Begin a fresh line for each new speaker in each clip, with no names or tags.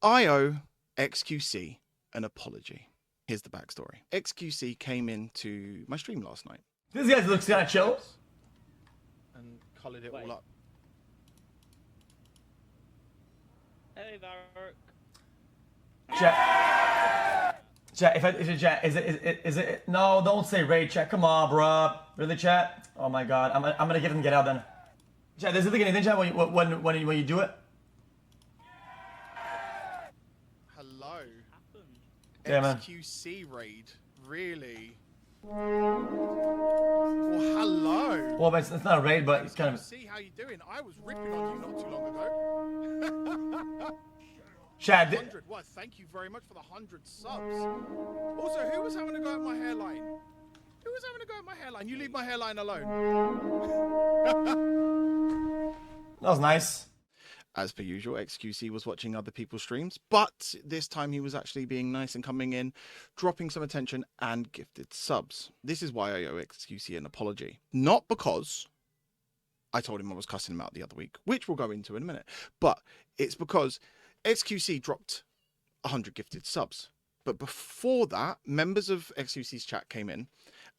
I owe XQC an apology. Here's the backstory. XQC came into my stream last night.
This guy looks kind of chill.
And coloured it all up.
Hey, Varrock.
Chat, is it? No, don't say raid, chat. Come on, bruh. Really, chat? Oh my god, I'm gonna give him get out then. Chat, there's nothing anything, chat, when you do it.
Hello.
Yeah, man.
XQC raid, really? Well, hello.
Well, it's not a raid, but it's kind of.
See how you doing? I was ripping on you not too long ago.
Chat.
100. Well, thank you very much for the 100 subs. Also, who was having a go at my hairline? Who was having a go at my hairline? You leave my hairline alone.
That was nice.
As per usual, XQC was watching other people's streams, but this time he was actually being nice and coming in, dropping some attention and gifted subs. This is why I owe XQC an apology. Not because I told him I was cussing him out the other week, which we'll go into in a minute, but it's because XQC dropped 100 gifted subs. But before that, members of XQC's chat came in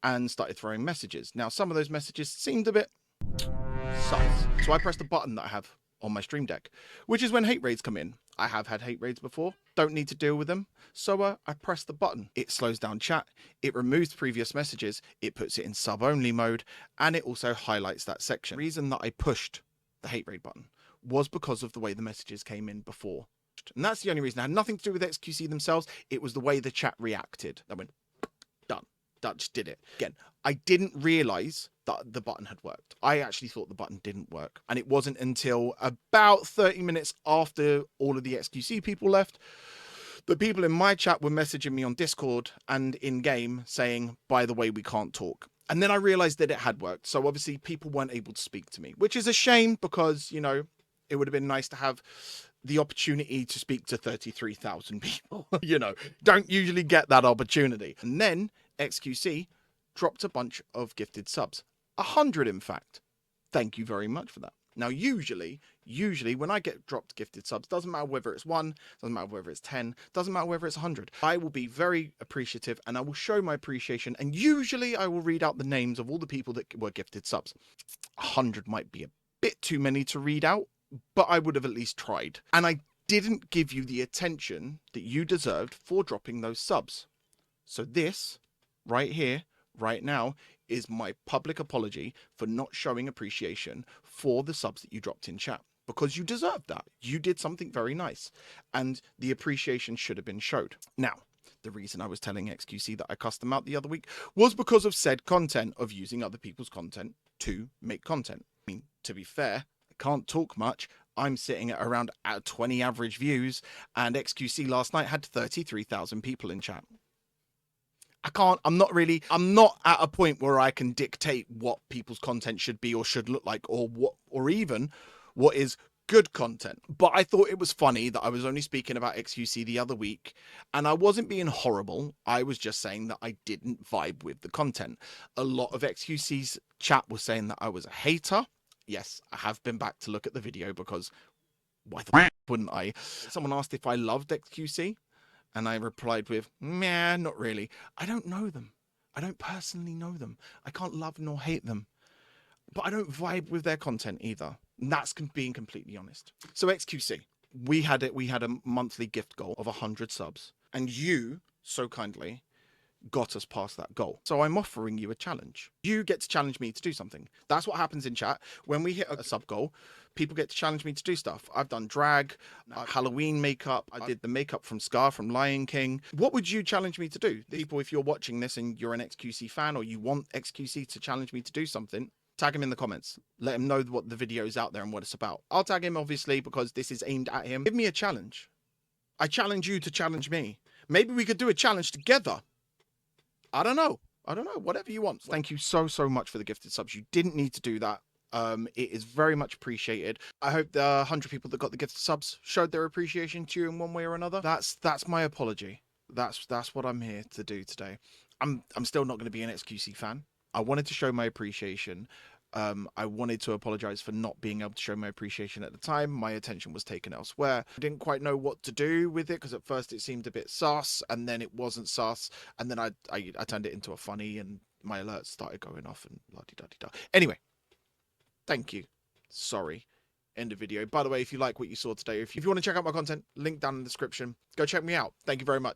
and started throwing messages. Now, some of those messages seemed a bit sus. So I pressed the button that I have on my stream deck, which is when hate raids come in. I have had hate raids before, don't need to deal with them. So I press the button. It slows down chat, it removes previous messages, it puts it in sub-only mode, and it also highlights that section. The reason that I pushed the hate raid button was because of the way the messages came in before. And that's the only reason. It had nothing to do with XQC themselves. It was the way the chat reacted. I went, done. That just did it. Again, I didn't realize that the button had worked. I actually thought the button didn't work. And it wasn't until about 30 minutes after all of the XQC people left, the people in my chat were messaging me on Discord and in-game saying, by the way, we can't talk. And then I realized that it had worked. So obviously people weren't able to speak to me, which is a shame because, you know, it would have been nice to have the opportunity to speak to 33,000 people. You know, don't usually get that opportunity. And then XQC dropped a bunch of gifted subs. 100, in fact. Thank you very much for that. Now, usually when I get dropped gifted subs, doesn't matter whether it's 1, doesn't matter whether it's 10, doesn't matter whether it's 100. I will be very appreciative and I will show my appreciation. And usually I will read out the names of all the people that were gifted subs. 100 might be a bit too many to read out, but I would have at least tried. And I didn't give you the attention that you deserved for dropping those subs. So this, right here, right now, is my public apology for not showing appreciation for the subs that you dropped in chat. Because you deserved that. You did something very nice. And the appreciation should have been showed. Now, the reason I was telling XQC that I cussed them out the other week was because of said content of using other people's content to make content. I mean, to be fair, can't talk much. I'm sitting at around 20 average views, and XQC last night had 33,000 people in chat. I'm not at a point where I can dictate what people's content should be or should look like, or even what is good content. But I thought it was funny that I was only speaking about XQC the other week, and I wasn't being horrible. I was just saying that I didn't vibe with the content. A lot of XQC's chat was saying that I was a hater. Yes, I have been back to look at the video because why the f wouldn't I? Someone asked if I loved XQC and I replied with, meh, not really. I don't know them. I don't personally know them. I can't love nor hate them. But I don't vibe with their content either. And that's being completely honest. So XQC, we had a monthly gift goal of 100 subs. And you, so kindly, got us past that goal. So I'm offering you a challenge. You get to challenge me to do something. That's what happens in chat. When we hit a sub goal, people get to challenge me to do stuff. I've done drag, Halloween makeup. I did the makeup from Scar from Lion King. What would you challenge me to do? People, if you're watching this and you're an XQC fan or you want XQC to challenge me to do something, tag him in the comments. Let him know what the video is out there and what it's about. I'll tag him, obviously, because this is aimed at him. Give me a challenge. I challenge you to challenge me. Maybe we could do a challenge together. I don't know. Whatever you want. Thank you so much for the gifted subs. You didn't need to do that. It is very much appreciated. I hope the 100 people that got the gifted subs showed their appreciation to you in one way or another. That's my apology. That's what I'm here to do today. I'm still not going to be an XQC fan. I wanted to show my appreciation I wanted to apologize for not being able to show my appreciation at the time. My attention was taken elsewhere. I didn't quite know what to do with it because at first it seemed a bit sus, and then it wasn't sus, and then I turned it into a funny, and my alerts started going off and la-di-da-di-da. Anyway, thank you. Sorry. End of video. By the way, if you like what you saw today, if you want to check out my content, link down in the description. Go check me out. Thank you very much.